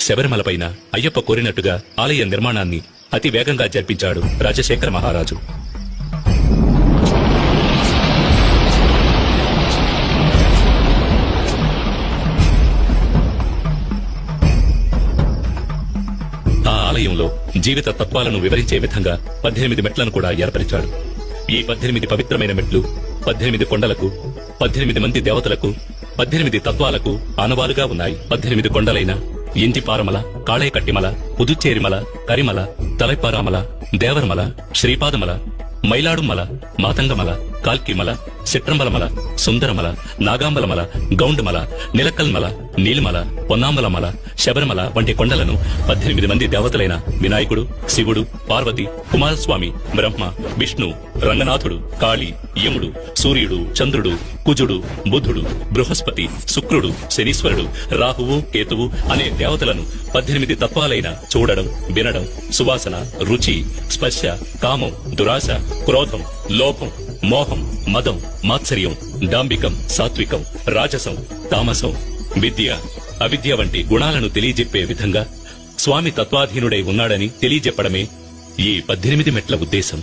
శబరిమలపైన అయ్యప్ప కోరినట్టుగా ఆలయ నిర్మాణాన్ని అతి వేగంగా జరిపించాడు రాజశేఖర మహారాజు. ఆ ఆలయంలో జీవిత తత్వాలను వివరించే విధంగా 18 మెట్లను కూడా ఏర్పరిచాడు. ఈ 18 పవిత్రమైన మెట్లు 18 కొండలకు, 18 మంది దేవతలకు, 18 తత్వాలకు ఆనవాలుగా ఉన్నాయి. 18 కొండలైన ఇంటిపారమల, కాళేకట్టిమల, పుదుచ్చేరిమల, కరిమల, తలైపారామల, దేవరమల, శ్రీపాదమల, మైలాడుమల, మాతంగమల, కాల్కిమల, చిట్రంబలమల, సుందరమల, నాగాంబలమల, గౌండమల, నిలకల్మల, నీలిమల, పొన్నామలమల, శబరిమల వంటి కొండలను 18 మంది దేవతలైన వినాయకుడు, శివుడు, పార్వతి, కుమారస్వామి, బ్రహ్మ, విష్ణు, రంగనాథుడు, కాళీ, యముడు, సూర్యుడు, చంద్రుడు, కుజుడు, బుధుడు, బృహస్పతి, శుక్రుడు, శనీశ్వరుడు, రాహువు, కేతువు అనే దేవతలను 18 తత్వాలైన చూడడం, వినడం, సువాసన, రుచి, స్పర్శ, కామం, దురాశ, క్రోధం, లోభం, మోహం, మదం, మాత్సర్యం, డాంబికం, సాత్వికం, రాజసం, తామసం, విద్య, అవిద్య వంటి గుణాలను తెలియజెప్పే విధంగా స్వామి తత్వాధీనుడై ఉన్నాడని తెలియజెప్పడమే ఈ 18 మెట్ల ఉద్దేశం.